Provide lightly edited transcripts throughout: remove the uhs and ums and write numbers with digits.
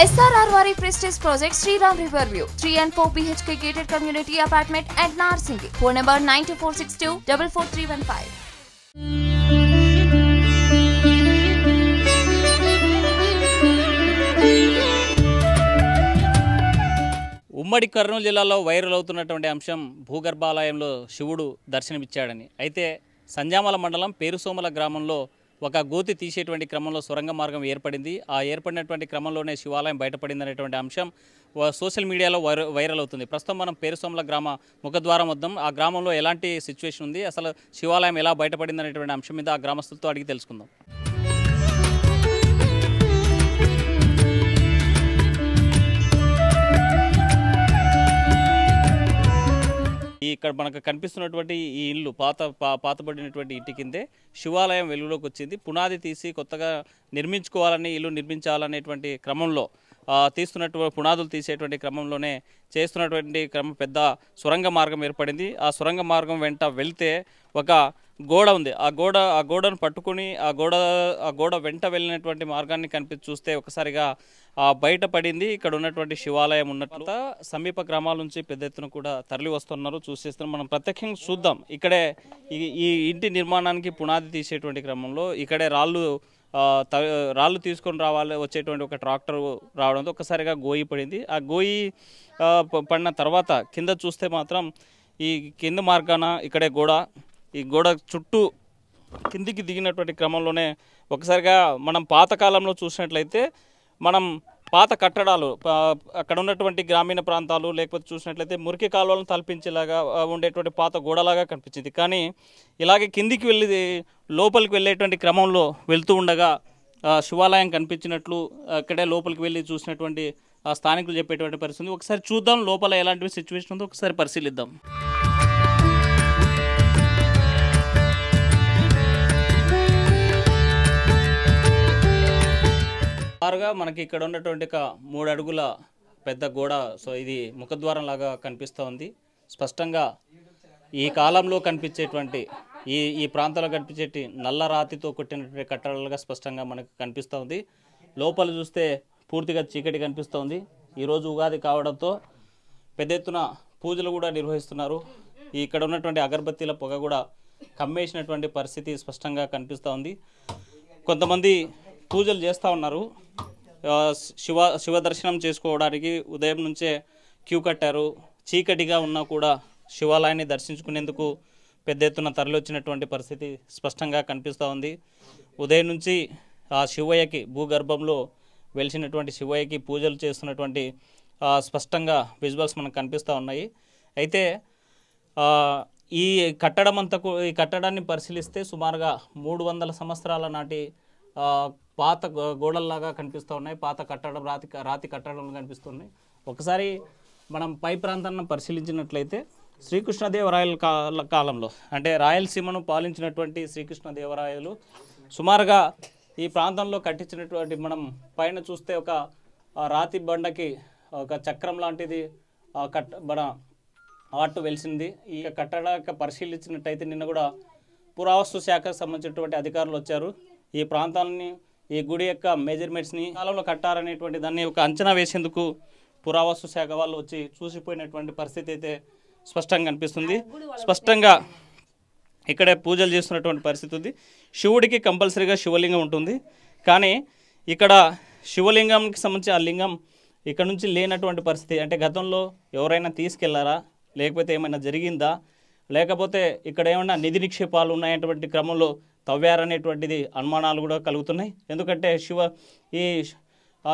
SRR Vari Prestige Project Sriram Riverview 3 and 4 BHK gated community apartment at Narsingi. Phone number 92462 44315. ఉమ్మడి కర్నూలు జిల్లాలో viral అవుతున్నటువంటి అంశం భూగర్భాలయంలో శివుడు దర్శనమిచ్చాడని. అయితే సంజామల మండలం పేరుసోమల గ్రామంలో ఒక గోతి తీసేటువంటి క్రమంలో సొరంగ మార్గం ఏర్పడింది. ఆ ఏర్పడినటువంటి క్రమంలోనే శివాలయం బయటపడింది అనేటువంటి అంశం సోషల్ మీడియాలో వైరల్ అవుతుంది. ప్రస్తుతం మనం పేరుసోమల గ్రామ ముఖద్వారం వద్దాం. ఆ గ్రామంలో ఎలాంటి సిచ్యువేషన్ ఉంది, అసలు శివాలయం ఎలా బయటపడింది అనేటువంటి అంశం మీద ఆ గ్రామస్తులతో అడిగి తెలుసుకుందాం. ఇక్కడ మనకు కనిపిస్తున్నటువంటి ఈ ఇల్లు పాతబడినటువంటి ఇంటి కిందే శివాలయం వెలుగులోకి వచ్చింది. పునాది తీసి కొత్తగా నిర్మించుకోవాలని, ఇల్లు నిర్మించాలనేటువంటి క్రమంలో తీస్తున్నటువంటి పునాదులు తీసేటువంటి క్రమంలోనే చేస్తున్నటువంటి క్రమం పెద్ద సొరంగ మార్గం ఏర్పడింది. ఆ సొరంగ మార్గం వెంట వెళ్తే ఒక గోడ ఉంది. ఆ గోడను పట్టుకుని ఆ గోడ వెంట వెళ్ళినటువంటి మార్గాన్ని చూస్తే ఒకసారిగా బయటపడింది ఇక్కడ ఉన్నటువంటి శివాలయం ఉన్నట్లు. సమీప గ్రామాల నుంచి పెద్ద ఎత్తున కూడా తరలి వస్తున్నారు, చూసేస్తున్నాం. మనం ప్రత్యక్షంగా చూద్దాం. ఇక్కడే ఈ ఇంటి నిర్మాణానికి పునాది తీసేటువంటి క్రమంలో ఇక్కడే రాళ్ళు తీసుకొని వచ్చేటువంటి ఒక ట్రాక్టర్ రావడంతో ఒక్కసారిగా గోయి పడింది. ఆ గోయి పడిన తర్వాత కింద చూస్తే మాత్రం ఈ కింద మార్గాన ఇక్కడే ఈ గోడ చుట్టూ కిందికి దిగినటువంటి క్రమంలోనే ఒకసారిగా మనం పాతకాలంలో చూసినట్లయితే మనం పాత కట్టడాలు అక్కడ ఉన్నటువంటి గ్రామీణ ప్రాంతాలు లేకపోతే చూసినట్లయితే మురికి కాలువలను తలపించేలాగా ఉండేటువంటి పాత గోడలాగా కనిపించింది. కానీ ఇలాగే కిందికి వెళ్ళి లోపలికి వెళ్ళేటువంటి క్రమంలో వెళ్తూ ఉండగా శివాలయం కనిపించినట్లు అక్కడే లోపలికి వెళ్ళి చూసినటువంటి స్థానికులు చెప్పేటువంటి పరిస్థితి. ఒకసారి చూద్దాం లోపల ఎలాంటి సిచ్యువేషన్ ఉందో ఒకసారి పరిశీలిద్దాం. మనకి ఇక్కడ ఉన్నటువంటి ఒక 3 అడుగుల పెద్ద గోడ, సో ఇది ముఖద్వారం లాగా కనిపిస్తూ ఉంది. స్పష్టంగా ఈ కాలంలో కనిపించేటువంటి ఈ ప్రాంతంలో కనిపించేటి నల్ల రాతితో కొట్టినటువంటి కట్టడాలుగా స్పష్టంగా మనకు కనిపిస్తూ ఉంది. లోపల చూస్తే పూర్తిగా చీకటి కనిపిస్తూ ఉంది. ఈరోజు ఉగాది కావడంతో పెద్ద ఎత్తున పూజలు కూడా నిర్వహిస్తున్నారు. ఇక్కడ ఉన్నటువంటి అగరబత్తీల పొగ కూడా కమ్మేసినటువంటి పరిస్థితి స్పష్టంగా కనిపిస్తూ ఉంది. కొంతమంది పూజలు చేస్తూ ఉన్నారు. శివ దర్శనం చేసుకోవడానికి ఉదయం నుంచే క్యూ కట్టారు. చీకటిగా ఉన్నా కూడా శివాలయాన్ని దర్శించుకునేందుకు పెద్ద ఎత్తున తరలివచ్చినటువంటి పరిస్థితి స్పష్టంగా కనిపిస్తూ ఉంది. ఉదయం నుంచి ఆ శివయ్యకి భూగర్భంలో వెలిసినటువంటి శివయ్యకి పూజలు చేస్తున్నటువంటి స్పష్టంగా విజువల్స్ మనకు కనిపిస్తూ ఉన్నాయి. అయితే ఈ కట్టడాన్ని పరిశీలిస్తే సుమారుగా 300 సంవత్సరాల నాటి పాత గోడల్లాగా కనిపిస్తూ ఉన్నాయి. పాత కట్టడం రాతి కట్టడాలు కనిపిస్తున్నాయి. ఒకసారి మనం పై ప్రాంతాన్ని పరిశీలించినట్లయితే శ్రీకృష్ణదేవరాయల కాలంలో అంటే రాయలసీమను పాలించినటువంటి శ్రీకృష్ణదేవరాయలు సుమారుగా ఈ ప్రాంతంలో కట్టించినటువంటి మనం పైన చూస్తే ఒక రాతి బండకి ఒక చక్రం లాంటిది మన ఆర్ట్ వెలిసింది. ఈ కట్టడాన్ని పరిశీలించినట్టయితే నిన్న కూడా పురావస్తు శాఖకు సంబంధించినటువంటి అధికారులు వచ్చారు. ఈ ప్రాంతాలని, ఈ గుడి యొక్క మెజర్మెంట్స్ని కాలంలో కట్టారనేటువంటి దాన్ని ఒక అంచనా వేసేందుకు పురావస్తు శాఖ వాళ్ళు వచ్చి చూసిపోయినటువంటి పరిస్థితి అయితే స్పష్టంగా కనిపిస్తుంది. స్పష్టంగా ఇక్కడే పూజలు చేస్తున్నటువంటి పరిస్థితి ఉంది. శివుడికి కంపల్సరీగా శివలింగం ఉంటుంది. కానీ ఇక్కడ శివలింగంకి సంబంధించి ఆ లింగం ఇక్కడ నుంచి లేనటువంటి పరిస్థితి. అంటే గతంలో ఎవరైనా తీసుకెళ్లారా, లేకపోతే ఏమైనా జరిగిందా, లేకపోతే ఇక్కడ ఏమైనా నిధి నిక్షేపాలు ఉన్నాయటువంటి క్రమంలో తవ్వారనేటువంటిది అనుమానాలు కూడా కలుగుతున్నాయి. ఎందుకంటే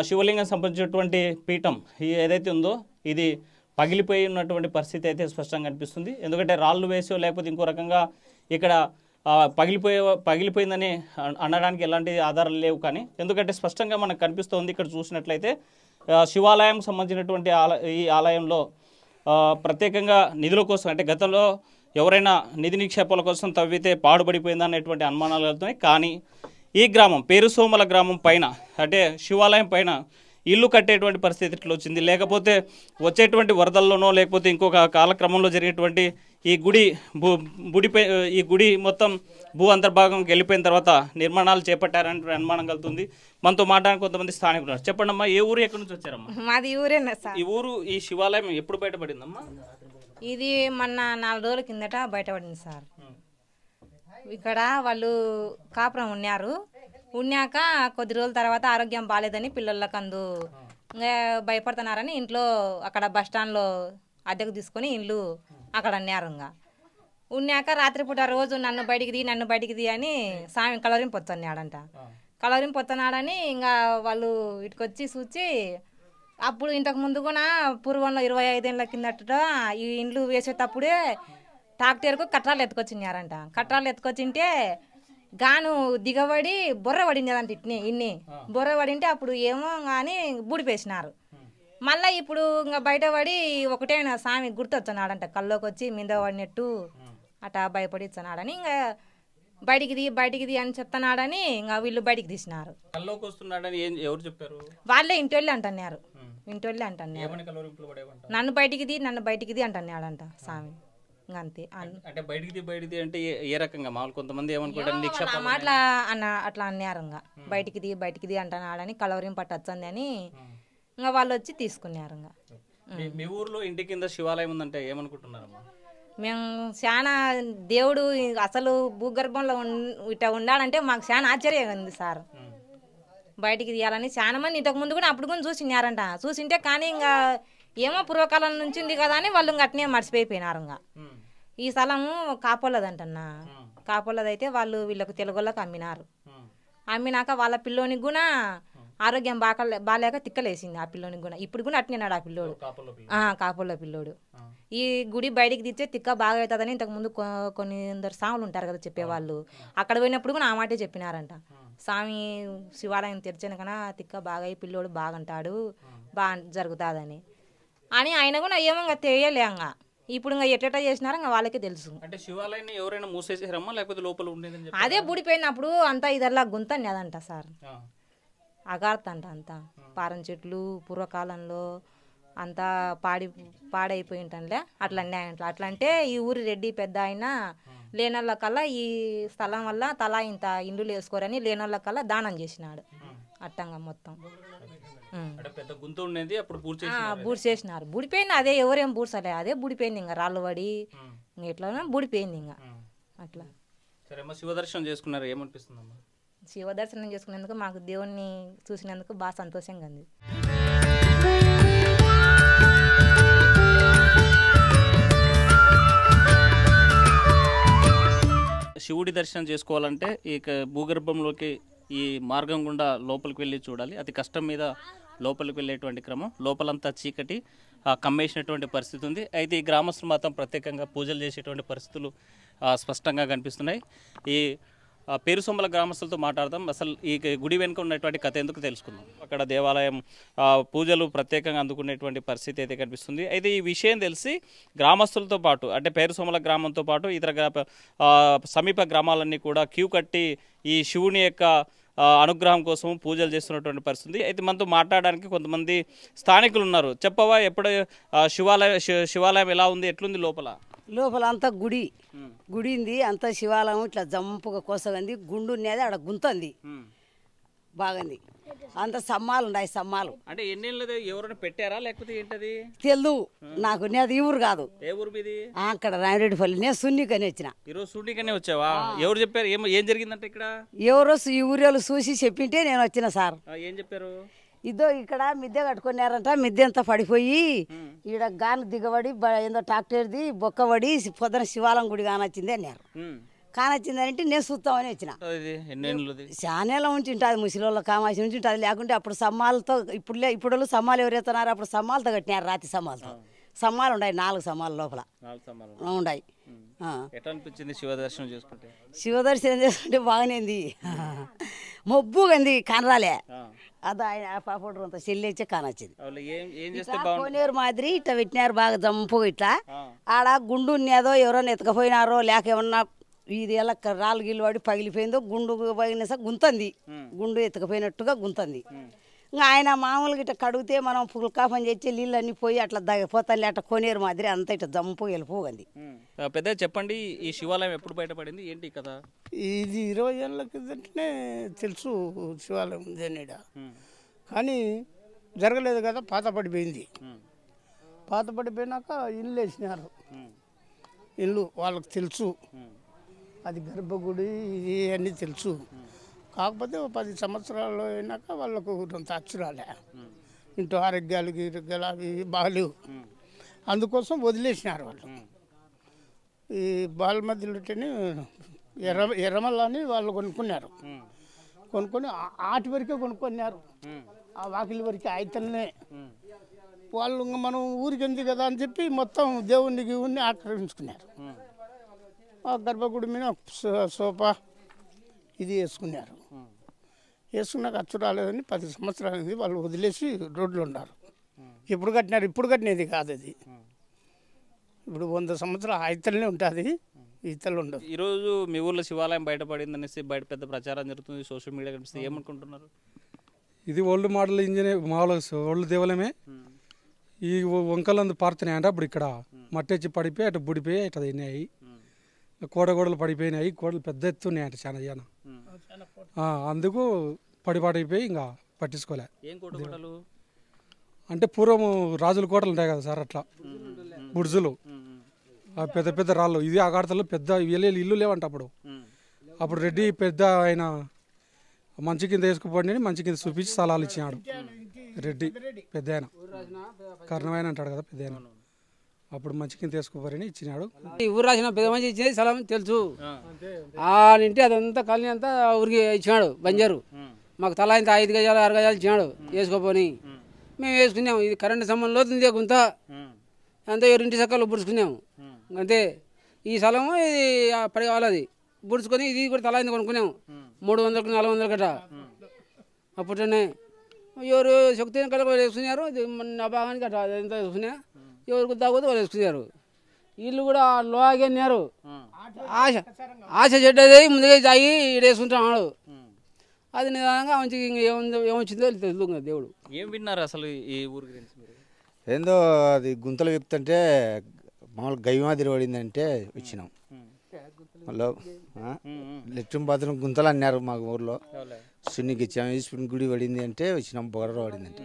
శివలింగం సంబంధించినటువంటి పీఠం ఏదైతే ఉందో ఇది పగిలిపోయి ఉన్నటువంటి పరిస్థితి అయితే స్పష్టంగా కనిపిస్తుంది. ఎందుకంటే రాళ్ళు వేసో లేకపోతే ఇంకో రకంగా ఇక్కడ పగిలిపోయిందని అనడానికి ఎలాంటి ఆధారాలు లేవు. కానీ ఎందుకంటే స్పష్టంగా మనకు కనిపిస్తుంది. ఇక్కడ చూసినట్లయితే శివాలయం సంబంధించినటువంటి ఈ ఆలయంలో ప్రత్యేకంగా నిధుల కోసం అంటే గతంలో ఎవరైనా నిధి నిక్షేపాల కోసం తవ్వితే పాడుపడిపోయిందా అనేటువంటి అనుమానాలు కలుగుతున్నాయి. కానీ ఈ గ్రామం పేరుసోమల గ్రామం పైన అంటే శివాలయం పైన ఇల్లు కట్టేటువంటి పరిస్థితి ఇట్లా వచ్చింది, లేకపోతే వచ్చేటువంటి వరదల్లోనో లేకపోతే ఇంకొక కాలక్రమంలో జరిగేటువంటి ఈ గుడి మొత్తం భూ అంతర్భాగం వెళ్ళిపోయిన తర్వాత నిర్మాణాలు చేపట్టారని అనుమానం కలుగుతుంది. మనతో మాట్లాడిన కొంతమంది స్థానికులు ఉన్నారు. చెప్పండి అమ్మా, ఏ ఊరు ఎక్కడి నుంచి వచ్చారమ్మా? మాది ఊరేనా సార్. ఈ ఊరు ఈ శివాలయం ఎప్పుడు బయటపడిందమ్మా? ఇది మొన్న 4 రోజుల కిందట బయటపడింది సార్. ఇక్కడ వాళ్ళు కాపురం ఉన్నాక కొద్ది రోజుల తర్వాత ఆరోగ్యం బాగాలేదని పిల్లలకు ఇంకా భయపడుతున్నారని ఇంట్లో అక్కడ బస్టాండ్లో అద్దెకు తీసుకొని ఇల్లు అక్కడ అన్నారు. ఇంకా ఉన్నాక రాత్రిపూట రోజు నన్ను బయటికి అని స్వామి కలవరింపు వస్తున్నాడంట. కలవరింపు వస్తున్నాడని ఇంకా వాళ్ళు ఇటుకొచ్చి చూచి అప్పుడు ఇంతకు ముందు కూడా పూర్వంలో 25 ఏళ్ళ కిందట ఈ ఇండ్లు వేసేటప్పుడే ట్రాక్టర్కు కట్రాలు ఎత్తుకొచ్చినారంట. కట్రాలు ఎత్తుకొచ్చింటే గాను దిగబడి బొర్ర పడిందంట. ఇన్ని బొర్ర పడింటే అప్పుడు ఏమో కానీ బూడిపేసినారు. మళ్ళీ ఇప్పుడు ఇంకా బయటపడి ఒకటే స్వామి గుర్తొస్తున్నాడంట. కల్లోకి వచ్చి మీద పడినట్టు అటా భయపడి ఇస్తున్నాడని ఇంకా బయటికి అని చెప్తున్నాడని ఇంకా వీళ్ళు బయటికి తీసినారు. ఎవరు చెప్పారు? వాళ్ళే ఇంటోళ్ళే అంటున్నారు. నన్ను బయటికి అంటున్నాడంట స్వామి. అంతే. అంటే బయటికి అంటే ఏ రకంగా? మామూలు కొంతమంది ఏమనుకుంటారు మాటలా అట్లా అన్నారు. ఇంకా బయటికి అంటున్నాడని కలవరింపు పట్టొచ్చింది అని ఇంకా వాళ్ళు వచ్చి తీసుకున్నారు. ఇంకా మీ ఊర్లో ఇంటి కింద శివాలయం ఉందంటే ఏమనుకుంటున్నారు? మేము చాలా దేవుడు అసలు భూగర్భంలో ఇట్లా ఉండాలంటే మాకు చాలా ఆశ్చర్యంగా ఉంది సార్. బయటికి తీయాలని చాలా మంది ఇంతకు ముందు కూడా అప్పుడు కూడా చూసినారంట. చూసింటే కానీ ఇంకా ఏమో పూర్వకాలం నుంచి ఉంది కదా అని వాళ్ళు అట్నే మర్చిపోయిపోయినారు. ఇంకా ఈ స్థలము కాపోలదంటన్నా. కాపోలదైతే వాళ్ళు వీళ్ళకు తెలుగులకు అమ్మినాక వాళ్ళ పిల్లోనికి కూడా ఆరోగ్యం బాగాలేక తిక్కలేసింది ఆ పిల్లోనికి కూడా. ఇప్పుడు కూడా అట్నేనాడు ఆ పిల్లోడు, కాపోల పిల్లోడు. ఈ గుడి బయటికి తీస్తే తిక్క బాగా అవుతుందని ఇంతకుముందు కొన్ని సాములు ఉంటారు కదా చెప్పేవాళ్ళు. అక్కడ పోయినప్పుడు కూడా ఆ మాటే చెప్పినారంట. స్వామి శివాలయం తెరిచాను కన్నా తిక్క బాగా అయ్యి పిల్లోడు బాగుంటాడు, బాగా జరుగుతుందని అని ఆయన కూడా ఏమో తెలియలేంగా. ఇప్పుడు ఇంకా ఎట్లా చేసినారో ఇంకా వాళ్ళకే తెలుసు. అంటే శివాలయాన్ని ఎవరైనా మూసేసారమ్మా లేకపోతే లోపల ఉండేదని? అదే బూడిపోయినప్పుడు అంతా ఇదల్లా గుంతని అదంట సార్. అగార్తంట అంతా పారం చెట్లు పూర్వకాలంలో అంతా పాడైపోయి ఉంటానులే అట్లా అన్నాయంట. అట్లా అంటే ఈ ఊరి రెడ్డి పెద్ద ఆయన లేనోళ్ళ కల్లా ఈ స్థలం వల్ల తలా ఇంత ఇండ్లు వేసుకోరని లేనోళ్ళ కల్లా దానం చేసినాడు అట్టంగా మొత్తం. బూడి చేసినారు. బూడిపోయింది అదే, ఎవరేం బూడ్సలే, అదే బూడిపోయింది. ఇంకా రాళ్ళు పడి ఇంకా ఎట్లా బూడిపోయింది. ఇంకా అట్లా శివదర్శనం చేసుకున్నారు, ఏమనిపిస్తుందమ్మా? శివదర్శనం చేసుకునేందుకు మాకు దేవుణ్ణి చూసినందుకు బాగా సంతోషంగా ఉంది. శివుడి దర్శనం చేసుకోవాలంటే ఈ భూగర్భంలోకి ఈ మార్గం గుండా లోపలికి వెళ్ళి చూడాలి. అతి కష్టం మీద లోపలికి వెళ్ళేటువంటి క్రమం. లోపలంతా చీకటి కమ్మేసినటువంటి పరిస్థితి ఉంది. అయితే ఈ గ్రామస్తులు మాత్రం ప్రత్యేకంగా పూజలు చేసేటువంటి పరిస్థితులు స్పష్టంగా కనిపిస్తున్నాయి. ఈ పేరుసొమ్మల గ్రామస్తులతో మాట్లాడదాం. అసలు ఈ గుడి వెనుక ఉన్నటువంటి కథ ఎందుకు తెలుసుకుందాం. అక్కడ దేవాలయం పూజలు ప్రత్యేకంగా అందుకునేటువంటి పరిస్థితి అయితే కనిపిస్తుంది. అయితే ఈ విషయం తెలిసి గ్రామస్తులతో పాటు అంటే పేరుసొమ్మల గ్రామంతో పాటు ఇతర సమీప గ్రామాలన్నీ కూడా క్యూ కట్టి ఈ శివుని యొక్క అనుగ్రహం కోసం పూజలు చేస్తున్నటువంటి పరిస్థితి. అయితే మనతో మాట్లాడడానికి కొంతమంది స్థానికులు ఉన్నారు. చెప్పవా, ఎప్పుడు శివాలయం ఎలా ఉంది, ఎట్లుంది లోపల అంతా గుడి ఉంది. అంతా శివాలయం ఇట్లా జంపుగా కోసగంది. గుండు ఉన్నది ఆడ గుంతంది బాగుంది. అంత సమ్మాలు ఉన్నాయి. సమ్మాలు అంటే ఎన్ని ఎవరైనా పెట్టారా లేకపోతే ఏంటది తెలు నాకు. అది ఈ ఊరు కాదు. ఏ ఊరు మీది? అక్కడ రామిరెడ్డిపల్లి. నేను సున్నికని వచ్చిన. ఈరోజు సున్నికనే వచ్చావా? ఎవరు చెప్పారు? ఏం జరిగిందంటే ఇక్కడ ఎవరో ఈ ఊరిలో చూసి చెప్పింటే నేను వచ్చిన సార్. ఏం చెప్పారు? ఇదో ఇక్కడ మిద్దె కట్టుకున్నారంట. మిద్దె అంతా పడిపోయి ఈడ గాను దిగబడి ఏందో ట్రాక్టర్ది బొక్కబడి పొద్దున శివాలయం గుడి కానొచ్చింది అన్నారు. కానొచ్చిందని అంటే నేను చూస్తామని వచ్చిన. చాలా ఉంచి ఉంటుంది ముసలిళ్ళ కామాసి నుంచి ఉంటుంది. లేకుంటే అప్పుడు సమ్మాలతో ఇప్పుడు సమ్మాలు ఎవరు ఎత్తున్నారు, అప్పుడు సమ్మాలతో కట్టినారు. రాతి సమ్మాలతో సమ్మాలు ఉన్నాయి. 4 సమ్మాలు లోపల ఉన్నాయి. శివదర్శనం చేసుకుంటే బాగానేది. మొబ్బుగంది కనరాలే. అది ఆయన పాపడు అంత చెల్లిచ్చే కానొచ్చింది. కోనేరు మాదిరి ఇట్లా పెట్టినారు బాగా జంపుగా. ఇట్లా ఆడ గుండు ఉన్నదో ఎవరైనా ఎతకపోయినారో లేక ఏమన్నా ఇది ఎలా రాళ్ళు గిల్లు పడి పగిలిపోయిందో గుండు పగిలిన గుంతంది. గుండు ఎత్తుకపోయినట్టుగా గుంతంది. ఇంకా ఆయన మామూలుగా ఇట్లా కడిగితే మనం పుల్కాపం చేసి నీళ్ళన్నీ పోయి అట్లా పోతాను అట్లా కొనేరు మాదిరి అంతా ఇట్లా జంపు వెళ్ళిపోయింది. పెద్ద చెప్పండి, ఈ శివాలయం ఎప్పుడు బయటపడింది, ఏంటి కదా? ఇది 20 ఏళ్ళ కిందటనే తెలుసు శివాలయం ఉందనేడ, కానీ జరగలేదు కదా, పాత పడిపోయింది. పాత పడిపోయినాక ఇల్లు వేసినారు. ఇల్లు వాళ్ళకి తెలుసు, అది గర్భగుడి ఇది అన్నీ తెలుసు. కాకపోతే 10 సంవత్సరాలు అయినాక వాళ్ళకు కొంత అచ్చురాలే, ఇంట్లో ఆరోగ్యాలు గిరోగ్యాలు అవి బాగాలేవు, అందుకోసం వదిలేసినారు వాళ్ళు. ఈ బాలమద్దిలోని ఎర్రమల్లని వాళ్ళు కొనుక్కున్నారు. కొనుక్కొని ఆటి వరకే కొనుక్కున్నారు, ఆ వాకిలి వరకే అయితేనే. వాళ్ళు ఇంకా మనం ఊరికి ఎందుకు కదా అని చెప్పి మొత్తం దేవుణ్ణి ఆక్రమించుకున్నారు. ఆ గర్భగుడి మీద సోఫా ఇది వేసుకున్నారు. వేసుకున్నాక అచ్చు రాలేదని 10 సంవత్సరాలు వాళ్ళు వదిలేసి రోడ్లు ఉన్నారు. ఇప్పుడు కట్టినారు, ఇప్పుడు కట్టినది కాదు అది. ఇప్పుడు 100 సంవత్సరాలు అయితేనే ఉంటుంది, ఈతలు ఉండదు. ఈరోజు మీ ఊర్లో శివాలయం బయటపడింది అనేసి బయట పెద్ద ప్రచారం జరుగుతుంది, సోషల్ మీడియా కనిపిస్తుంది, ఏమనుకుంటున్నారు? ఇది ఓల్డ్ మోడల్ ఇంజనీర్ మామూలుగా ఓల్డ్ దేవాలయమే. ఈ వంకలందు పారుతున్నాయి అంటే అప్పుడు ఇక్కడ మట్టెచ్చి పడిపోయి అటు బుడిపోయి అట్లా తిన్నాయి, కోడగోడలు పడిపోయినాయి, కోడలు పెద్ద ఎత్తున్నాయి అంటే చాలా జనం. అందుకు పడిపాడైపోయి ఇంకా పట్టించుకోలే. ఏం కోటలు అంటే పూర్వం రాజుల కోటలు ఉంటాయి కదా సార్, అట్లా బుడ్జులు, పెద్ద పెద్ద రాళ్ళు. ఇది ఆగాడతలో పెద్ద ఇల్లు లేవంట అప్పుడు రెడ్డి పెద్ద ఆయన మంచి కింద వేసుకుపోండి, మంచి కింద చూపించి స్థలాలు ఇచ్చినాడు రెడ్డి పెద్ద ఆయన, కర్ణమైన అంటాడు కదా పెద్ద ఆయన. అప్పుడు మంచి కింద తీసుకుపోరని ఇచ్చినాడు. ఈ ఊరు రాసిన పెద్ద మంచి ఇచ్చేది స్థలం తెలుసు. ఆ ఇంటి అదంతా కాలనీ అంతా ఊరికి ఇచ్చినాడు బంజారు. మాకు తల ఇంత 5 గజాలు 6 గజాలు ఇచ్చినాడు వేసుకోపోని. మేము వేసుకున్నాము. ఇది కరెంటు సంబంధం లోతుంది గుంత అంతే, 2 చక్కలు బుడుచుకున్నాము అంతే. ఈ స్థలము ఇది పడి కావాలి బుడుచుకొని ఇది కూడా తల ఇంత కొనుక్కున్నాము 300కు 400 గట్ట. అప్పుడునే ఎవరు శక్తి కలిపి వేసుకున్నారు, నా భాగానికి అట్లా ఎంత వేసుకున్నా, ఎవరికి తాగొద్దు వాళ్ళు వేసుకున్నారు. వీళ్ళు కూడా లోగన్నారు, ఆశ చెడ్డది ముందుగా తాగి వేసుకుంటున్నాడు. అది నిదానంగా మంచి ఏమొచ్చిందో తెలుసు దేవుడు. ఏం విన్నారు అసలు ఈ ఊరి గురించి? ఏందో అది గుంతలు వ్యక్తంటే మామూలు గయ్యమాదిరి పడిందంటే వచ్చినాం. మళ్ళీ లెట్రిన్ బాత్రూమ్ గుంతలు అన్నారు మా ఊర్లో, సున్నికి ఇచ్చాము. ఈశ్వరుని గుడి పడింది అంటే వచ్చినాం, పొగర పడింది అంటే.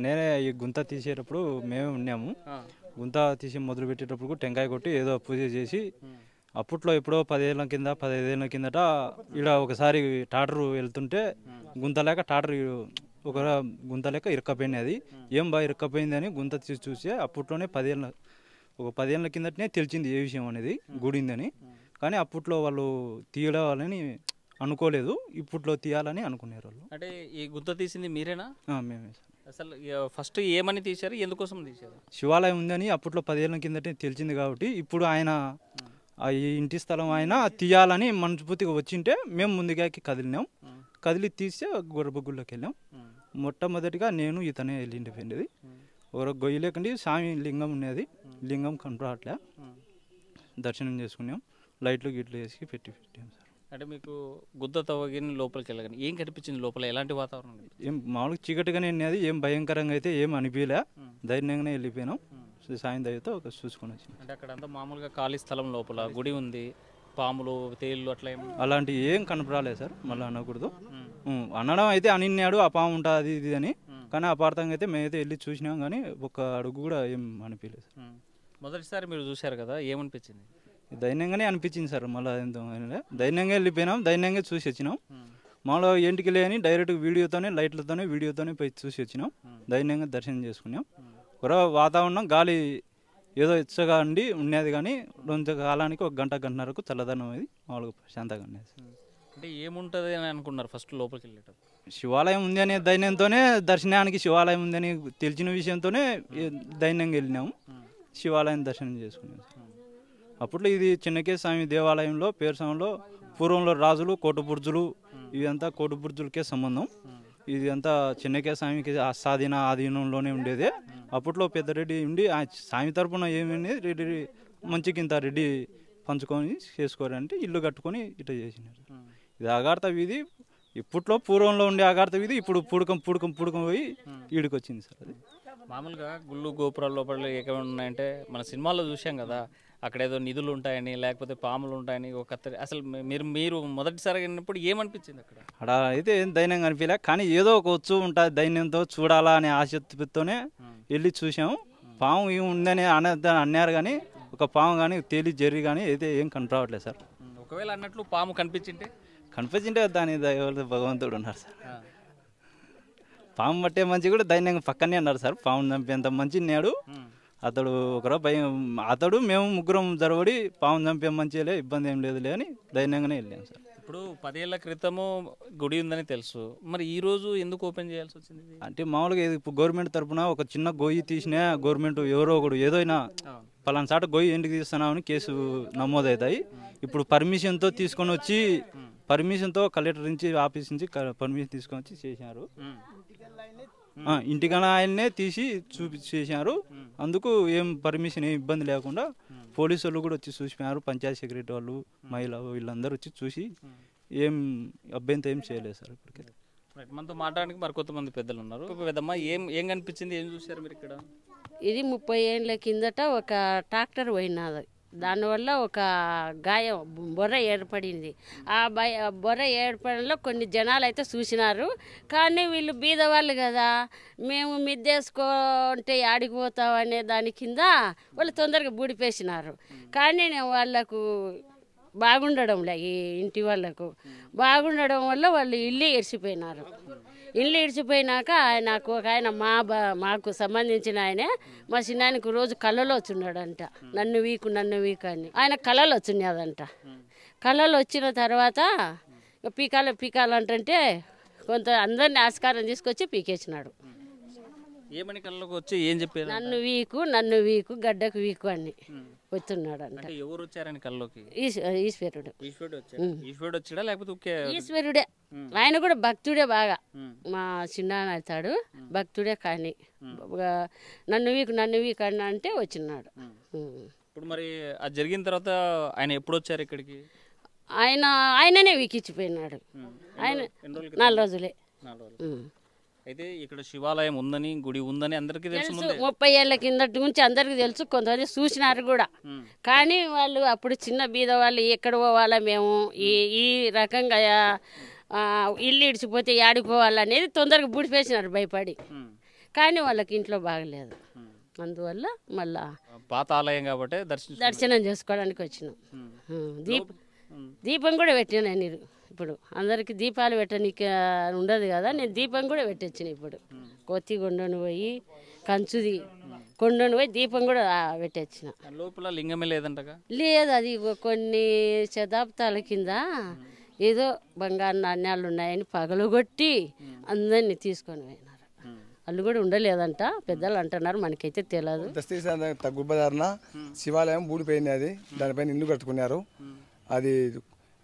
నేనే ఈ గుంత తీసేటప్పుడు మేమే ఉన్నాము. గుంత తీసి మొదలు పెట్టేటప్పుడు టెంకాయ కొట్టి ఏదో పూజ చేసి, అప్పట్లో ఎప్పుడో 15 ఏళ్ళ కిందట ఇక్కడ ఒకసారి టాటరు వెళ్తుంటే గుంత లేక టాటర్ ఒక గుంత లేక ఇరుక్కపోయింది. అది ఏం బాగా ఇరుక్కపోయింది అని గుంత తీసి చూసి అప్పట్లోనే 10 ఏళ్ళ కిందటనే తెలిసింది ఏ విషయం అనేది గుడిందని. కానీ అప్పట్లో వాళ్ళు తీయడాలని అనుకోలేదు, ఇప్పట్లో తీయాలని అనుకున్నారు వాళ్ళు. అంటే ఈ గుంత తీసింది మీరేనా? మేమే. అసలు ఫస్ట్ ఏమని తీశారు, ఎందుకోసం తీశారు? శివాలయం ఉందని అప్పట్లో 10 ఏళ్ళ కిందటే తెలిసింది కాబట్టి ఇప్పుడు ఆయన ఈ ఇంటి స్థలం ఆయన తీయాలని మనస్ఫూర్తిగా వచ్చింటే మేము ముందుగా కదిలినాం. కదిలి తీస్తే గొర్రెబొగ్గుల్లోకి వెళ్ళాం. మొట్టమొదటిగా నేను ఇతనే వెళ్ళిండిపోయింది. ఒక గొయ్యి లేకండి స్వామి లింగం ఉన్నది, లింగం కనపడట్లే. దర్శనం చేసుకున్నాం, లైట్లు గిట్లు వేసి పెట్టాం సార్. అంటే మీకు గుద్ద తవ్వగిని లోపలికి వెళ్ళగానే ఏం కనిపించింది? లోపల ఎలాంటి వాతావరణం? ఏం మామూలుగా చీకటిగానే ఉన్నది, ఏం భయంకరంగా అయితే ఏం అనిపించలే. ధైర్యంగానే వెళ్ళిపోయినాం, సాయం దయతో చూసుకొని వచ్చినాం. అంటే అక్కడ అంతా మామూలుగా ఖాళీ స్థలం, లోపల గుడి ఉంది, పాములు తేళ్ళు అట్లా ఏం అలాంటివి ఏం కనపరాలేదు సార్. మళ్ళీ అనకూడదు, అనడం అయితే అనిన్నాడు ఆ పాము ఉంటుంది అది ఇది అని. కానీ అపార్థంగా అయితే మేమైతే వెళ్ళి చూసినాం, కానీ ఒక అడుగు కూడా ఏం అనిపించలేదు సార్. మొదటిసారి మీరు చూశారు కదా, ఏమనిపించింది? ధైర్యంగానే అనిపించింది సార్. మళ్ళీ ఎంతో ధైర్యంగా వెళ్ళిపోయినాం, ధైర్యంగా చూసి వచ్చినాం. మాలో ఏంటికి లేని డైరెక్ట్ వీడియోతోనే లైట్లతోనే వీడియోతోనే పోయి చూసి వచ్చినాం. ధైర్యంగా దర్శనం చేసుకున్నాం. ఒక వాతావరణం గాలి ఏదో ఇచ్చగా ఉండేది, కానీ కొంత కాలానికి 1 గంటన్నరకు చల్లదనం అనేది మామూలుగా ప్రశాంతంగా ఉండేది. అంటే ఏముంటుంది అని అనుకున్నారు ఫస్ట్ లోపలికి వెళ్ళేటప్పుడు? శివాలయం ఉంది అనే ధైర్యంతోనే, దర్శనానికి శివాలయం ఉందని తెలిసిన విషయంతోనే ధైర్యంగా వెళ్ళినాము. శివాలయం దర్శనం చేసుకున్నాం. అప్పట్లో ఇది చిన్నకే స్వామి దేవాలయంలో పేరుసంలో పూర్వంలో రాజులు కోటబుర్జులు ఇదంతా కోటబుర్జులకే సంబంధం. ఇది అంతా చిన్నకే స్వామికి ఆధీనంలోనే ఉండేది. అప్పట్లో పెద్దరెడ్డి ఉండి ఆ స్వామి తరపున ఏమైంది రెడ్డి మంచికింత రెడ్డి పంచుకొని చేసుకోరంటే ఇల్లు కట్టుకొని ఇట్లా చేసినారు. ఇది అగార్త వీధి ఇప్పట్లో పూర్వంలో ఉండే ఆగారత వీధి ఇప్పుడు పుడకం పోయి ఈడికి వచ్చింది సార్. అది మామూలుగా గుళ్ళు గోపురాల లోపల ఏమైనా ఉన్నాయంటే మన సినిమాల్లో చూసాం కదా, అక్కడ ఏదో నిధులు ఉంటాయని లేకపోతే పాములు ఉంటాయని ఒక అసలు మీరు మొదటిసారి వెళ్ళినప్పుడు ఏమనిపించింది అక్కడ? అక్కడ అయితే ఏం దైన్యంగా అనిపించలే, కానీ ఏదో ఒక వచ్చు ఉంటుంది దైన్యంతో చూడాలా అనే ఆసక్తితోనే వెళ్ళి చూసాము. పాము ఏమి ఉందని అన్నారు కానీ ఒక పాము కానీ తేలి జర్రి కానీ అయితే ఏం కనపడట్లేదు సార్. ఒకవేళ అన్నట్లు పాము కనిపించింటే దాని భగవంతుడు ఉన్నారు సార్. పాము పట్టే మంచి కూడా దైన్యంగా పక్కనే అన్నారు సార్. పాము చంపేంత మంచి ఉన్నాడు అతడు. ఒకరో భయం అతడు మేము ముగ్గురం జరబడి పాము చంపే మంచిలే, ఇబ్బంది ఏం లేదులే అని ధైర్యంగానే వెళ్ళాము సార్. ఇప్పుడు 10 ఏళ్ల క్రితము గుడి ఉందని తెలుసు, మరి ఈ రోజు ఎందుకు ఓపెన్ చేయాల్సి వచ్చింది? అంటే మామూలుగా ఇప్పుడు గవర్నమెంట్ తరఫున ఒక చిన్న గొయ్యి తీసినా గవర్నమెంట్ ఎవరో ఒకడు ఏదైనా పలానా చాట గొయ్యి ఎందుకు తీస్తున్నామని కేసు నమోదవుతాయి. ఇప్పుడు పర్మిషన్తో తీసుకొని వచ్చి పర్మిషన్తో కలెక్టర్ నుంచి ఆఫీస్ నుంచి పర్మిషన్ తీసుకొని వచ్చి చేశారు. ఇంటికన్నా ఆయన్నే తీసి చేశారు. అందుకు ఏం పర్మిషన్ ఏం ఇబ్బంది లేకుండా పోలీసు వాళ్ళు కూడా వచ్చి చూసిపోయారు. పంచాయతీ సెక్రటరీ వాళ్ళు, మహిళ వీళ్ళందరూ వచ్చి చూసి ఏం అభ్యంతరం ఏం చేయలేదు సార్. ఇప్పటికే మనతో మాట్లాడడానికి మరి కొంతమంది పెద్దలు ఉన్నారు. పెద్దమ్మ ఏం కనిపించింది, ఏం చూసారు మీరు ఇక్కడ? ఇది 30 ఏళ్ళ కిందట ఒక ట్రాక్టర్ పోయినది, దానివల్ల ఒక గాయం బొర్ర ఏర్పడింది. ఆ బొర్ర ఏర్పడంలో కొన్ని జనాలు అయితే చూసినారు, కానీ వీళ్ళు బీదవాళ్ళు కదా, మేము మిద్దేసుకుంటే ఆడిపోతాం అనే దాని కింద వాళ్ళు తొందరగా బూడిపేసినారు. కానీ వాళ్ళకు బాగుండడంలే, ఈ ఇంటి వాళ్ళకు బాగుండడం వల్ల వాళ్ళు ఇల్లు ఇడిచిపోయినారు. ఇల్లు ఇడిచిపోయినాక ఆయనకు ఒక ఆయన మాకు సంబంధించిన ఆయనే మా చిన్నాయనకు రోజు కళ్ళలో వచ్చున్నాడంట, నన్ను వీకు అని. ఆయన కళలు వచ్చినాదంట. కళలు వచ్చిన తర్వాత పీకాలంటే కొంత అందరిని ఆస్కారం తీసుకొచ్చి పీకేసినాడు. ఏమని కళ్ళలోకి వచ్చి ఏం చెప్పారు? నన్ను వీకు గడ్డకు వీకు అని వస్తున్నాడు అంట. ఎవరు వచ్చారని కళ్ళలోకి? ఈశ్వరుడు. ఈశ్వరుడు వచ్చాడా లేకపోతే ఈశ్వరుడే. ఆయన కూడా భక్తుడే బాగా, మా చిన్న అవుతాడు భక్తుడే. కానీ నన్ను వీకు అన్న అంటే వచ్చినాడు. ఇప్పుడు మరి అది జరిగిన తర్వాత ఆయన ఎప్పుడు వచ్చారు ఇక్కడికి? ఆయననే వీకిచ్చిపోయినాడు. ఆయన 4 రోజులే. అయితే ఇక్కడ శివాలయం ఉందని, గుడి ఉందని అందరికీ తెలుసు. 30 ఏళ్ళ కిందటి నుంచి అందరికి తెలుసు, కొంతమంది చూసినారు కూడా. కానీ వాళ్ళు అప్పుడు చిన్న బీద వాళ్ళు ఎక్కడ పోవాలా మేము ఈ రకంగా ఇల్లు ఇడిచిపోతే ఆడిపోవాలనేది తొందరగా బుడిపేసినారు భయపడి. కానీ వాళ్ళకి ఇంట్లో బాగలేదు, అందువల్ల మళ్ళా పాత ఆలయం కాబట్టి దర్శనం చేసుకోవడానికి వచ్చినాం. దీపం కూడా పెట్టినా నేను. ఇప్పుడు అందరికి దీపాలు పెట్టడానికి ఉండదు కదా, నేను దీపం కూడా పెట్టొచ్చిన. ఇప్పుడు కొత్తి కొండను పోయి కంచుది కొండను పోయి దీపం కూడా పెట్టొచ్చిన. లోపల లింగమే లేదంటగా? లేదు, అది కొన్ని శతాబ్దాల కింద ఏదో బంగారు నాణ్యాలు ఉన్నాయని పగలగొట్టి అందరినీ తీసుకొని పోయినారు. వాళ్ళు కూడా ఉండలేదంట, పెద్దలు అంటున్నారు, మనకైతే తెలియదు. తగ్గుబదారణ శివాలయం బూడిపోయింది, అది దానిపైన ఇల్లు కట్టుకున్నారు. అది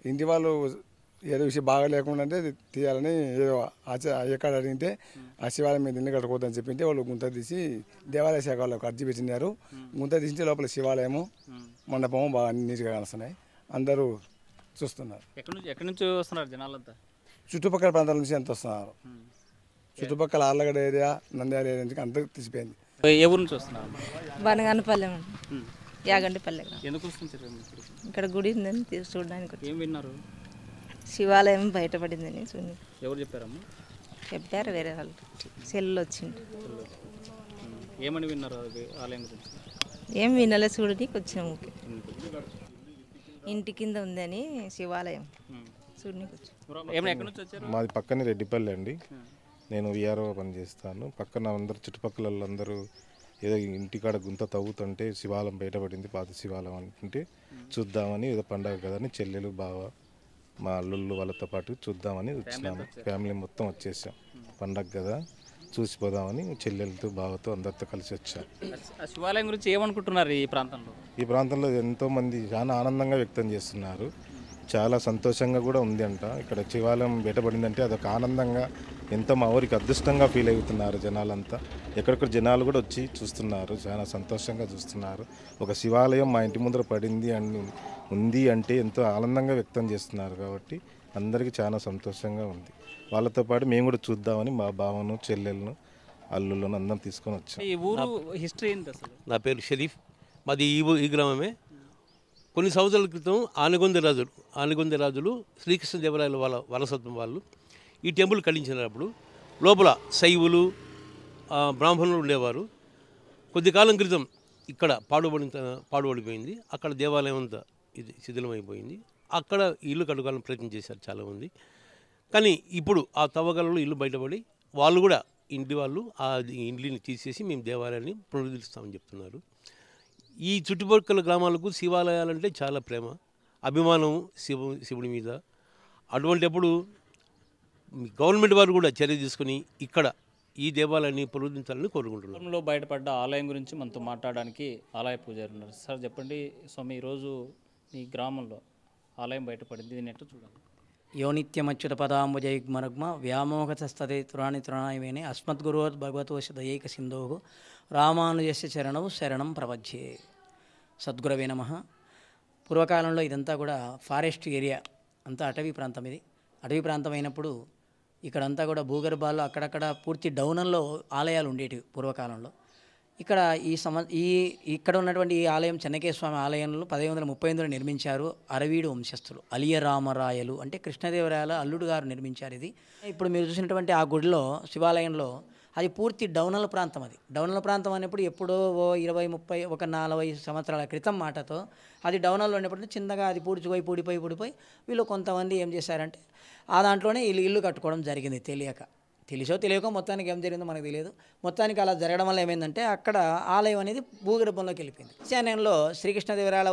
ఇంటి వాళ్ళు ఏదో విషయం బాగా లేకుండా అంటే తీయాలని ఏదో ఎక్కడ అడిగితే ఆ శివాలయం మీద ఇల్లు కట్టుకోవద్దని చెప్పింటే వాళ్ళు గుంత తీసి దేవాలయ శాఖ వాళ్ళకు అర్జీ పెట్టినారు. గుంత తీసి లోపల శివాలయము మండపము బాగా నీట్గా కలుస్తున్నాయి, అందరూ చూస్తున్నారు. ఎక్కడి నుంచి వస్తున్నారు జనాలంతా? చుట్టుపక్కల ప్రాంతాల నుంచి ఎంత వస్తున్నారు, చుట్టుపక్కల ఆర్లగడ్డ ఏరియా, నంద్యాల ఏరియా నుంచి అంతా తీసిపోయింది. ఏ ఊరు నుంచి వస్తున్నారు? బనగానపల్లె, యాగంటిపల్లె. ఎందుకు వస్తుంటారు ఇక్కడ? గుడి ఉందని చూడడానికి. ఏం విన్నారు? శివాలయం బయటపడిందని ఎవరు చెప్పారమ్మా? చెప్పారు వేరే వాళ్ళు, సెల్లు వచ్చింది. ఏమని విన్నారు ఆలయం గురించి? ఏం వినలే, చూడడానికి వచ్చినాము. ఇంటి కింద ఉందని శివాలయం చూడడానికి వచ్చాము. మాది పక్కనే రెడ్డిపల్లి అండి. నేను విఆర్ఓ పని చేస్తాను. పక్కన అందరు చుట్టుపక్కల అందరూ ఏదో ఇంటికాడ గుంత తవ్వుతుంటే శివాలయం బయటపడింది, పాత శివాలయం అంటే చూద్దామని, ఏదో పండగ కదని చెల్లెలు బావ మా అల్లుళ్ళు వాళ్ళతో పాటు చూద్దామని వచ్చినాము. ఫ్యామిలీ మొత్తం వచ్చేసాం, పండగ కదా చూసిపోదామని చెల్లెలతో బావతో అందరితో కలిసి వచ్చాం. శివాలయం గురించి ఏమనుకుంటున్నారు ఈ ప్రాంతంలో? ఈ ప్రాంతంలో ఎంతోమంది చాలా ఆనందంగా వ్యక్తం చేస్తున్నారు, చాలా సంతోషంగా కూడా ఉంది అంట. ఇక్కడ శివాలయం బయటపడిందంటే అదొక ఆనందంగా, ఎంతో మా ఊరికి అదృష్టంగా ఫీల్ అవుతున్నారు జనాలంతా. ఎక్కడెక్కడ జనాలు కూడా వచ్చి చూస్తున్నారు, చాలా సంతోషంగా చూస్తున్నారు. ఒక శివాలయం మా ఇంటి ముందర పడింది అని ఉంది అంటే ఎంతో ఆనందంగా వ్యక్తం చేస్తున్నారు. కాబట్టి అందరికీ చాలా సంతోషంగా ఉంది. వాళ్ళతో పాటు మేము కూడా చూద్దామని మా బావను చెల్లెలను అల్లులను అందరం తీసుకొని వచ్చాం. ఈ ఊరు హిస్టరీ ఏంటి అసలు? నా పేరు షరీఫ్, మాది ఈ గ్రామమే. కొన్ని సంవత్సరాల క్రితం ఆనగొంది రాజులు శ్రీకృష్ణదేవరాయల వాళ్ళ వారసత్వం వాళ్ళు ఈ టెంపుల్ కట్టించినప్పుడు లోపల శైవులు బ్రాహ్మణులు ఉండేవారు. కొద్ది కాలం క్రితం ఇక్కడ పాడుబడిపోయింది. అక్కడ దేవాలయం అంతా ఇది శిథిలమైపోయింది. అక్కడ ఇల్లు కట్టుకోవాలని ప్రయత్నం చేశారు చాలామంది. కానీ ఇప్పుడు ఆ తవ్వకాలలో ఇల్లు బయటపడి వాళ్ళు కూడా ఇంటి వాళ్ళు ఆ ఇంటిని తీసేసి మేము దేవాలయాన్ని పునరుద్ధరిస్తామని చెప్తున్నారు. ఈ చుట్టుపక్కల గ్రామాలకు శివాలయాలంటే చాలా ప్రేమ, అభిమానం శివుడి మీద. అటువంటిప్పుడు గవర్నమెంట్ వారు కూడా చర్య తీసుకుని ఇక్కడ ఈ దేవాలయాన్ని పునరుద్ధరించాలని కోరుకుంటున్నాం. బయటపడ్డ ఆలయం గురించి మనతో మాట్లాడడానికి ఆలయ పూజారి ఉన్నారు. సార్ చెప్పండి స్వామి, ఈరోజు ఈ గ్రామంలో ఆలయం బయటపడింది, దీన్ని ఎట్లా చూడాలి? యోనిత్యమచ్యుత పదాంబుజయుగ్మరుగ్మ వ్యామోహతస్తదే తురాణితురాణయమేనే అస్మద్గురోత్ భగవతోష దయైక సింధోః రామానుజస్య చరణౌ శరణం ప్రపద్యే. సద్గురవే నమః. పూర్వకాలంలో ఇదంతా కూడా ఫారెస్ట్ ఏరియా, అంతా అటవీ ప్రాంతం. ఇది అటవీ ప్రాంతం అయినప్పుడు ఇక్కడంతా కూడా భూగర్భాల్లో అక్కడక్కడ పూర్తి డౌన్లో ఆలయాలు ఉండేటివి పూర్వకాలంలో. ఇక్కడ ఇక్కడ ఉన్నటువంటి ఈ ఆలయం చెన్నకేశ్వర స్వామి ఆలయంలో 1538లో నిర్మించారు. అరవీడు వంశస్థులు అలియరామరాయలు అంటే కృష్ణదేవరాయల అల్లుడు గారు నిర్మించారు ఇది. ఇప్పుడు మీరు చూసినటువంటి ఆ గుడిలో శివాలయంలో అది పూర్తి డౌనల్ ప్రాంతం. అది డౌనల్ ప్రాంతం అనేప్పుడు ఎప్పుడో 20-30 ఒక 40 సంవత్సరాల క్రితం మాటతో అది డౌనల్లో ఉన్నప్పుడు చిన్నగా అది పూడిపోయి వీళ్ళు కొంతమంది ఏం చేశారంటే ఆ దాంట్లోనే ఇల్లు కట్టుకోవడం జరిగింది. తెలిసో తెలియకో మొత్తానికి ఏం జరిగిందో మనకు తెలియదు. మొత్తానికి అలా జరగడం వల్ల ఏమైందంటే అక్కడ ఆలయం అనేది భూగర్భంలోకి వెళ్ళిపోయింది. ఈశాన్యంలో శ్రీకృష్ణదేవరాయల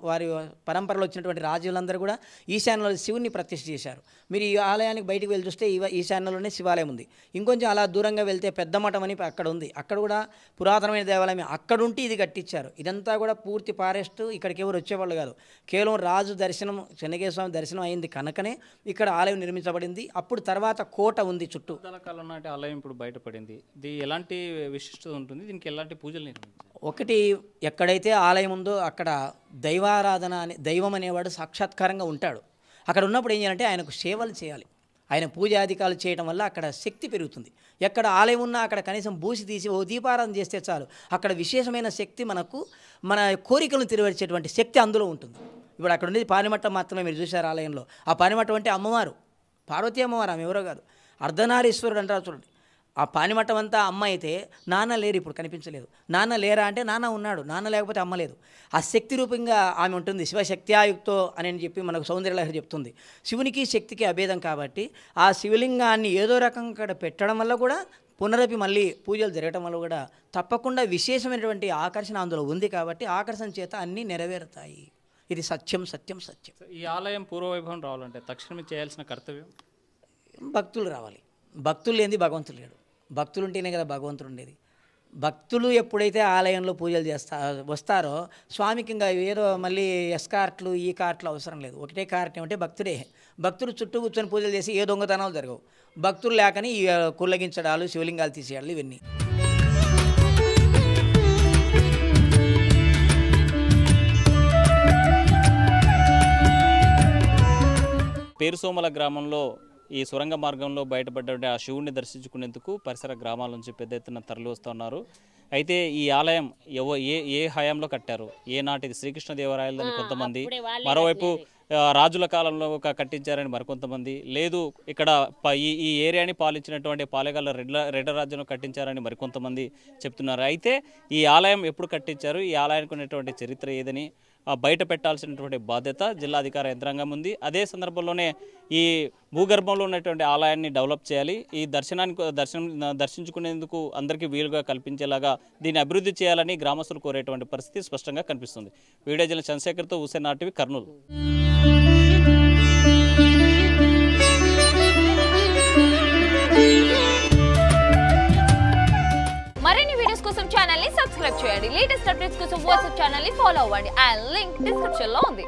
వారి పరంపరలో వచ్చినటువంటి రాజులందరూ కూడా ఈశాన్యంలో శివుని ప్రతిష్ఠ చేశారు. మీరు ఈ ఆలయానికి బయటికి వెళ్ళి చూస్తే ఈశాన్యంలోనే శివాలయం ఉంది. ఇంకొంచెం అలా దూరంగా వెళ్తే పెద్ద మఠం అని అక్కడ ఉంది. అక్కడ కూడా పురాతనమైన దేవాలయం. అక్కడుంటే ఇది కట్టించారు. ఇదంతా కూడా పూర్తి ఫారెస్ట్. ఇక్కడికి ఎవరు వచ్చేవాళ్ళు కాదు. కేవలం రాజు దర్శనం, చెన్నకేశ్వర స్వామి దర్శనం అయింది కనుకనే ఇక్కడ ఆలయం నిర్మించబడింది. అప్పుడు తర్వాత కోట ఉంది చుట్టూ. కాలం నాటి ఆలయం ఇప్పుడు బయటపడింది. ఇది ఎలాంటి విశిష్టత ఉంటుంది? దీనికి ఎలాంటి పూజలు నిర్వహించారు? ఒకటి, ఎక్కడైతే ఆలయం ఉందో అక్కడ దైవారాధన అనే దైవం అనేవాడు సాక్షాత్కారంగా ఉంటాడు. అక్కడ ఉన్నప్పుడు ఏం చేయాలంటే ఆయనకు సేవలు చేయాలి. ఆయన పూజాధికారులు చేయడం వల్ల అక్కడ శక్తి పెరుగుతుంది. ఎక్కడ ఆలయం ఉన్నా అక్కడ కనీసం బూసి తీసి ఓ దీపారాధన చేస్తే చాలు, అక్కడ విశేషమైన శక్తి మనకు మన కోరికలను తీరవచ్చేటువంటి శక్తి అందులో ఉంటుంది. ఇప్పుడు అక్కడ ఉండేది పానిమట్టం మాత్రమే. మీరు చూశారు ఆలయంలో. ఆ పానిమట్టం అంటే అమ్మవారు, పార్వతీ అమ్మవారు, ఆమె ఎవరో కాదు, అర్ధనారీశ్వరుడు అంటారు చూడండి. ఆ పానిమట్టం అంతా అమ్మ అయితే నాన్న లేరు, ఇప్పుడు కనిపించలేదు. నాన్న లేరా అంటే నాన్న ఉన్నాడు, నాన్న లేకపోతే అమ్మ లేదు. ఆ శక్తి రూపంగా ఆమె ఉంటుంది. శివశక్త్యాయుక్తో అని చెప్పి మనకు సౌందర్యలహరి చెప్తుంది. శివునికి శక్తికి అభేదం కాబట్టి ఆ శివలింగాన్ని ఏదో రకంగా పెట్టడం వల్ల కూడా పునరపి మళ్ళీ పూజలు జరగడం వల్ల కూడా తప్పకుండా విశేషమైనటువంటి ఆకర్షణ అందులో ఉంది. కాబట్టి ఆకర్షణ చేత అన్నీ నెరవేరుతాయి. ఇది సత్యం. ఈ ఆలయం పూర్వవైభవం రావాలంటే తక్షణమే చేయాల్సిన కర్తవ్యం భక్తులు రావాలి. భక్తులు లేనిది భగవంతుడు లేడు. భక్తులు ఉంటేనే కదా భగవంతుడు ఉండేది. భక్తులు ఎప్పుడైతే ఆలయంలో పూజలు వస్తారో స్వామికి ఇంకా ఏదో మళ్ళీ ఎస్కార్ట్లు ఈ కార్ట్లు అవసరం లేదు. ఒకటే కార్ట్ ఏమంటే భక్తుడే. భక్తులు చుట్టూ కూర్చొని పూజలు చేసి ఏ దొంగతనాలు జరగవు. భక్తులు లేకని కుల్లగించడాలు, శివలింగాలు తీసేయాలి, ఇవన్నీ. పేరుసోమల గ్రామంలో ఈ సొరంగ మార్గంలో బయటపడ్డ ఆ శివుడిని దర్శించుకునేందుకు పరిసర గ్రామాల నుంచి పెద్ద ఎత్తున తరలి వస్తున్నారు. అయితే ఈ ఆలయం ఏ హయాంలో కట్టారు, ఏ నాటిది? శ్రీకృష్ణదేవరాయలని కొంతమంది, మరోవైపు రాజుల కాలంలో కట్టించారని మరికొంతమంది, లేదు ఇక్కడ ఈ ఏరియాని పాలించినటువంటి పాలెగాళ్ళ రెడ్ల రాజ్యంలో కట్టించారని మరికొంతమంది చెప్తున్నారు. అయితే ఈ ఆలయం ఎప్పుడు కట్టించారు, ఈ ఆలయానికి ఉన్నటువంటి చరిత్ర ఏదని బయట పెట్టాల్సినటువంటి బాధ్యత జిల్లాధికార యంత్రాంగం ఉంది. అదే సందర్భంలోనే ఈ భూగర్భంలో ఉన్నటువంటి ఆలయాన్ని డెవలప్ చేయాలి. ఈ దర్శించుకునేందుకు అందరికీ వీలుగా కల్పించేలాగా దీన్ని అభివృద్ధి చేయాలని గ్రామస్తులు కోరేటువంటి పరిస్థితి స్పష్టంగా కనిపిస్తుంది. వీడియో జర్నలిస్ట్ చంద్రశేఖర్తో హుసేన్ ఆర్టీవీ, కర్నూలు. మరిన్ని వీడియోస్ కోసం ఛానల్ ని సబ్స్క్రైబ్ చేయండి. లేటెస్ట్ అప్డేట్స్ కోసం వాట్సాప్ ఛానల్ ని ఫాలో అవ్వండి. ఆ లింక్ డిస్క్రిప్షన్ లో ఉంది.